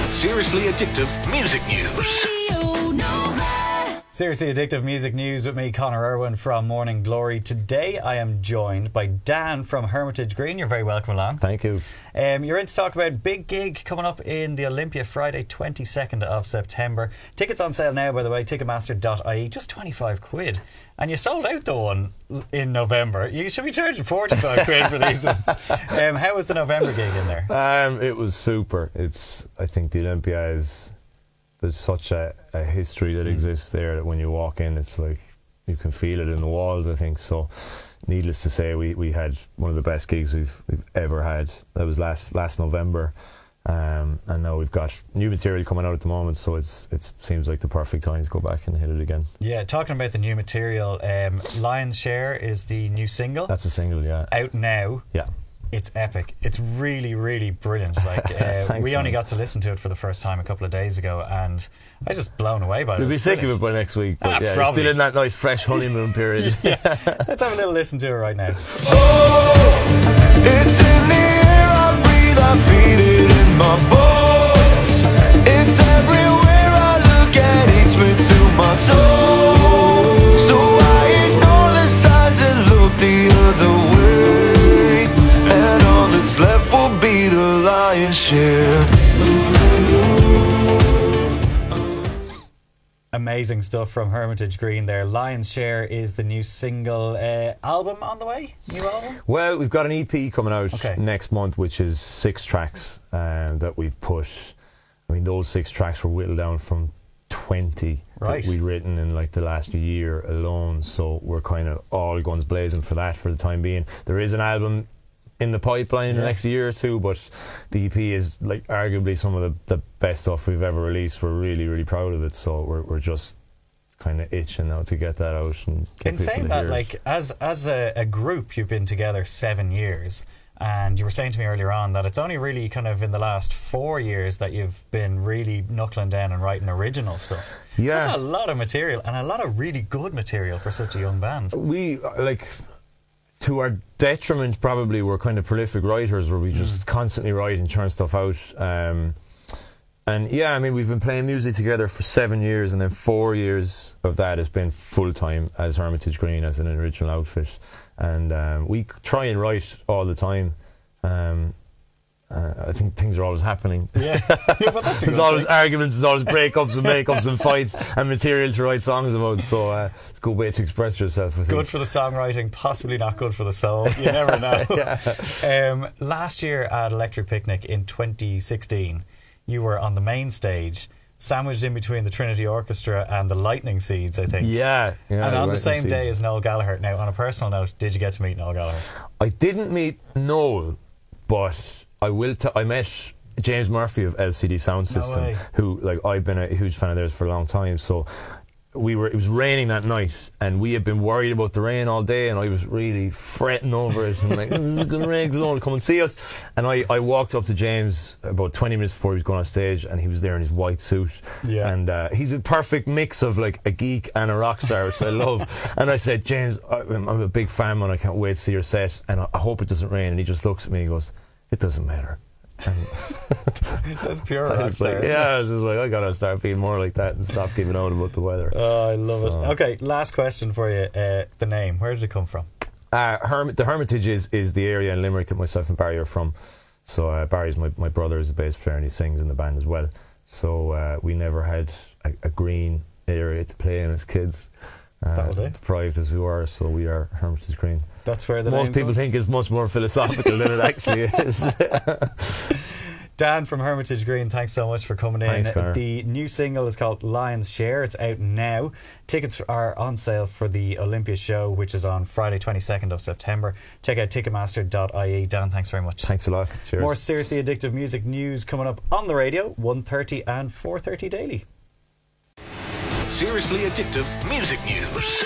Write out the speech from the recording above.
Seriously Addictive Music News. Seriously Addictive Music News with me, Conor Irwin from Morning Glory. Today I am joined by Dan from Hermitage Green. You're very welcome along. Thank you. You're in to talk about a big gig coming up in the Olympia Friday 22nd of September. Tickets on sale now, by the way, ticketmaster.ie, just 25 quid. And you sold out the one in November. You should be charging 45 quid for these ones. How was the November gig in there? It was super. I think the Olympia is... There's such a history that exists there that when you walk in, it's like you can feel it in the walls, I think. So, needless to say, we had one of the best gigs we've ever had. That was last November. And now we've got new material coming out at the moment, so it seems like the perfect time to go back and hit it again. Yeah, talking about the new material, Lion's Share is the new single. That's a single, yeah. Out now. Yeah. It's epic. It's really, really brilliant. Like Thanks, we only got to listen to it for the first time a couple of days ago, and I was just blown away by it. You'll be sick of it by next week, but yeah, you're still in that nice fresh honeymoon period. Yeah. Let's have a little listen to it right now. Oh, it's in the air I breathe, I feel it in my bones. It's everywhere I look at, eats me to my soul. So I ignore the signs and look the other way. And all that's left will be the lion's share. Amazing stuff from Hermitage Green there. Lion's Share is the new single. Album on the way? New album? Well, we've got an EP coming out next month, which is 6 tracks that we've put. I mean, those 6 tracks were whittled down from 20 that we'd written in like the last year alone. So we're kind of all guns blazing for that for the time being. There is an album in the pipeline in the next year or two, but the EP is like arguably some of the best stuff we've ever released. We're really, really proud of it, so we're just kind of itching now to get that out and get in saying that, like as a group, you've been together 7 years, and you were saying to me earlier on that it's only really kind of in the last 4 years that you've been really knuckling down and writing original stuff. Yeah, that's a lot of material, and a lot of really good material for such a young band. We to our detriment, probably, we're kind of prolific writers where we just constantly write and churn stuff out. And yeah, I mean, we've been playing music together for 7 years, and then 4 years of that has been full-time as Hermitage Green, as an original outfit. And we try and write all the time. I think things are always happening. Yeah, but that's there's always arguments, there's always breakups and makeups and fights and material to write songs about. So it's a good way to express yourself, I think. Good for the songwriting, possibly not good for the soul. You never know. Last year at Electric Picnic in 2016, you were on the main stage, sandwiched in between the Trinity Orchestra and the Lightning Seeds, I think. Yeah. And on the same day as Noel Gallagher. Now, on a personal note, did you get to meet Noel Gallagher? I didn't meet Noel, but I met James Murphy of LCD Sound System, who I've been a huge fan of theirs for a long time. So it was raining that night, and we had been worried about the rain all day, and I was really fretting over it and like, it's going to rain, no one come and see us. And I walked up to James about 20 minutes before he was going on stage, and he was there in his white suit. Yeah. And he's a perfect mix of like a geek and a rock star, which I love. And I said, James, I'm a big fan, and I can't wait to see your set, and I hope it doesn't rain. And he just looks at me and goes, it doesn't matter. That's pure rock star. Yeah, I was just like, I gotta start being more like that and stop giving out about the weather. Oh, I love it. Okay, last question for you. The name, where did it come from? The Hermitage is the area in Limerick that myself and Barry are from. So Barry's my brother is a bass player, and he sings in the band as well. So we never had a green area to play in as kids. Deprived as we were, so we are Hermitage Green. That's where the most people think is much more philosophical than it actually is. Dan from Hermitage Green, thanks so much for coming in. Thanks, Conor. The new single is called Lion's Share. It's out now. Tickets are on sale for the Olympia show, which is on Friday 22nd of September. Check out ticketmaster.ie. Dan, thanks very much. Thanks a lot. Cheers. More Seriously Addictive music news coming up on the radio, 1:30 and 4:30 daily. Seriously Addictive Music News.